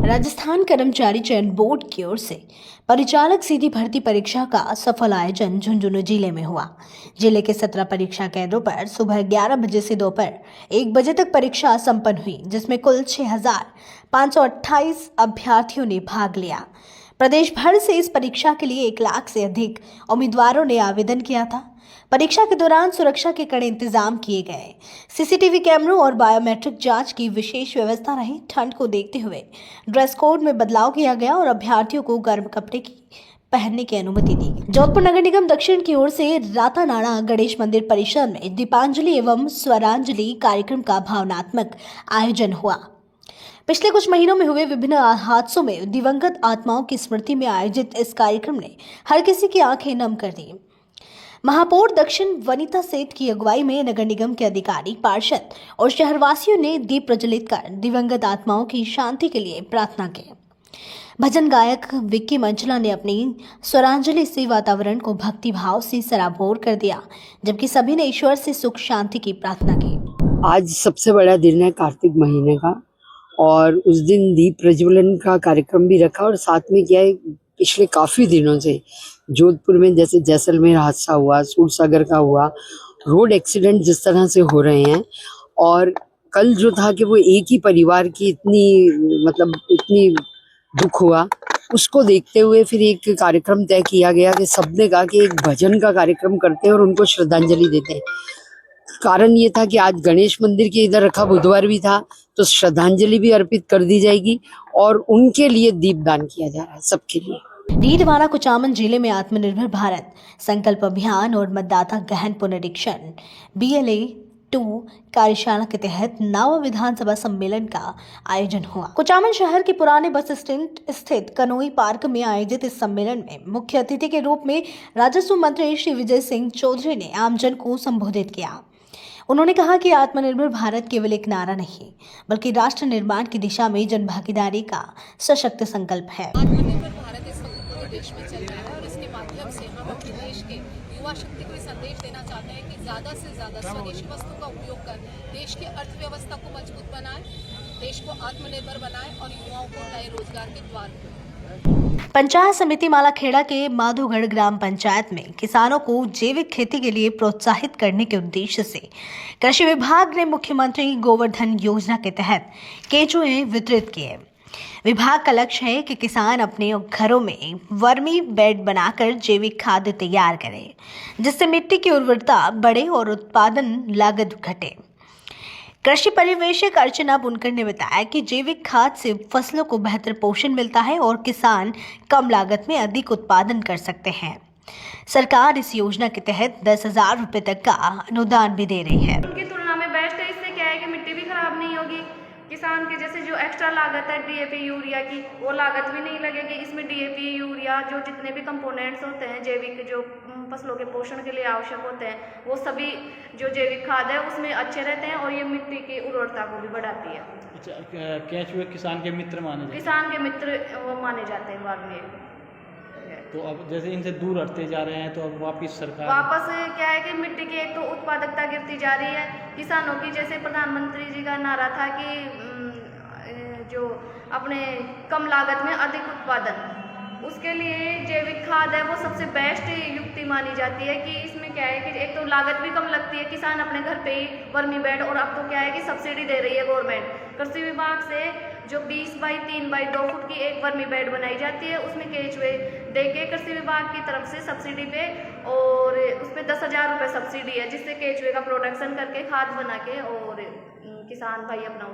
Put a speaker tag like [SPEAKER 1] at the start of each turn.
[SPEAKER 1] राजस्थान कर्मचारी चयन बोर्ड की ओर से परिचालक सीधी भर्ती परीक्षा का सफल आयोजन झुंझुनू जिले में हुआ। जिले के 17 परीक्षा केंद्रों पर सुबह 11 बजे से दोपहर 1 बजे तक परीक्षा संपन्न हुई, जिसमें कुल 6,528 अभ्यर्थियों ने भाग लिया। प्रदेश भर से इस परीक्षा के लिए 1 लाख से अधिक उम्मीदवारों ने आवेदन किया था। परीक्षा के दौरान सुरक्षा के कड़े इंतजाम किए गए। सीसीटीवी कैमरों और बायोमेट्रिक जांच की विशेष व्यवस्था रही। ठंड को देखते हुए ड्रेस कोड में बदलाव किया गया और अभ्यर्थियों को गर्म कपड़े की पहनने की अनुमति दी। जोधपुर नगर निगम दक्षिण की ओर से रातानाड़ा गणेश मंदिर परिसर में दीपांजलि एवं स्वरांजलि कार्यक्रम का भावनात्मक आयोजन हुआ। पिछले कुछ महीनों में हुए विभिन्न हादसों में दिवंगत आत्माओं की स्मृति में आयोजित इस कार्यक्रम ने हर किसी की आंखें नम कर दी। महापौर दक्षिण वनिता सेठ की अगुवाई में नगर निगम के अधिकारी, पार्षद और शहरवासियों ने दीप प्रज्वलित कर दिवंगत आत्माओं की शांति के लिए प्रार्थना की। भजन गायक विक्की मंचला ने अपनी स्वरांजलि से वातावरण को भक्ति भाव से सराबोर कर दिया, जबकि सभी ने ईश्वर से सुख शांति की प्रार्थना की।
[SPEAKER 2] आज सबसे बड़ा दिन है कार्तिक महीने का, और उस दिन दीप प्रज्वलन का कार्यक्रम भी रखा। और साथ में क्या है, पिछले काफ़ी दिनों से जोधपुर में जैसे जैसलमेर हादसा हुआ, सूरसागर का हुआ, रोड एक्सीडेंट जिस तरह से हो रहे हैं, और कल जो था कि वो एक ही परिवार की इतनी दुख हुआ, उसको देखते हुए फिर एक कार्यक्रम तय किया गया कि सबने कहा कि एक भजन का कार्यक्रम करते हैं और उनको श्रद्धांजलि देते हैं। कारण ये था कि आज गणेश मंदिर के इधर रखा बुधवार भी था, तो श्रद्धांजलि भी अर्पित कर दी जाएगी और उनके लिए दीपदान किया जा रहा है, सबके लिए।
[SPEAKER 1] डीडवाना कुचामन जिले में आत्मनिर्भर भारत संकल्प अभियान और मतदाता गहन पुनरीक्षण BLA 2 कार्यशाला के तहत नावा विधानसभा सम्मेलन का आयोजन हुआ। कुचामन शहर के पुराने बस स्टैंड स्थित कनोई पार्क में आयोजित इस सम्मेलन में मुख्य अतिथि के रूप में राजस्व मंत्री श्री विजय सिंह चौधरी ने आमजन को संबोधित किया। उन्होंने कहा कि आत्मनिर्भर भारत केवल एक नारा नहीं, बल्कि राष्ट्र निर्माण की दिशा में जनभागीदारी का सशक्त संकल्प है।
[SPEAKER 3] आत्मनिर्भर भारत इस वक्त पूरे देश में चल रहा है और इसके माध्यम से हम अपने देश के युवा शक्ति को संदेश देना चाहते हैं कि ज़्यादा से ज़्यादा स्वदेशी वस्तु का उपयोग कर देश की अर्थव्यवस्था को मजबूत बनाएं, देश को आत्मनिर्भर बनाएं और युवाओं को नए रोजगार के द्वार खोलें।
[SPEAKER 1] पंचायत समिति मालाखेड़ा के माधोगढ़ ग्राम पंचायत में किसानों को जैविक खेती के लिए प्रोत्साहित करने के उद्देश्य से कृषि विभाग ने मुख्यमंत्री गोवर्धन योजना के तहत केंचुए वितरित किए। विभाग का लक्ष्य है कि किसान अपने घरों में वर्मी बेड बनाकर जैविक खाद तैयार करें, जिससे मिट्टी की उर्वरता बढ़े और उत्पादन लागत घटे। कृषि पर्यवेक्षक अर्चना बुनकर ने बताया कि जैविक खाद से फसलों को बेहतर पोषण मिलता है और किसान कम लागत में अधिक उत्पादन कर सकते हैं। सरकार इस योजना के तहत 10,000 रुपए तक का अनुदान भी दे रही है।
[SPEAKER 4] उनकी तुलना में बेस्ट है। इससे क्या है कि मिट्टी भी खराब नहीं होगी, किसान के जैसे जो एक्स्ट्रा लागत है DAP यूरिया की, वो लागत भी नहीं लगेगी। इसमें DAP यूरिया जो जितने भी कंपोनेंट्स होते हैं जैविक, जो फसलों के पोषण के लिए आवश्यक होते हैं, वो सभी जो जैविक खाद है उसमें अच्छे रहते हैं और ये मिट्टी की उर्वरता को भी बढ़ाती है।
[SPEAKER 5] अच्छा, केंचुए किसान के मित्र माने जाते हैं?
[SPEAKER 4] किसान के मित्र वो माने जाते हैं बाद में।
[SPEAKER 5] तो अब जैसे इनसे दूर हटते जा रहे हैं, तो अब वापस
[SPEAKER 4] क्या है कि मिट्टी की एक तो उत्पादकता गिरती जा रही है किसानों की। जैसे प्रधानमंत्री जी का नारा था कि जो अपने कम लागत में अधिक उत्पादन, उसके लिए जैविक खाद है वो सबसे बेस्ट युक्ति मानी जाती है। कि इसमें क्या है कि एक तो लागत भी कम लगती है, किसान अपने घर पे ही वर्मी बेड, और अब तो क्या है कि सब्सिडी दे रही है गवर्नमेंट। कृषि विभाग से जो 20 बाई 3 बाई 2 फुट की एक वर्मी बेड बनाई जाती है, उसमें केंचुए देके कृषि विभाग की तरफ से सब्सिडी पे, और उसमें 10,000 रुपये सब्सिडी है, जिससे केंचुए का प्रोडक्शन करके खाद बना के और किसान भाई अपना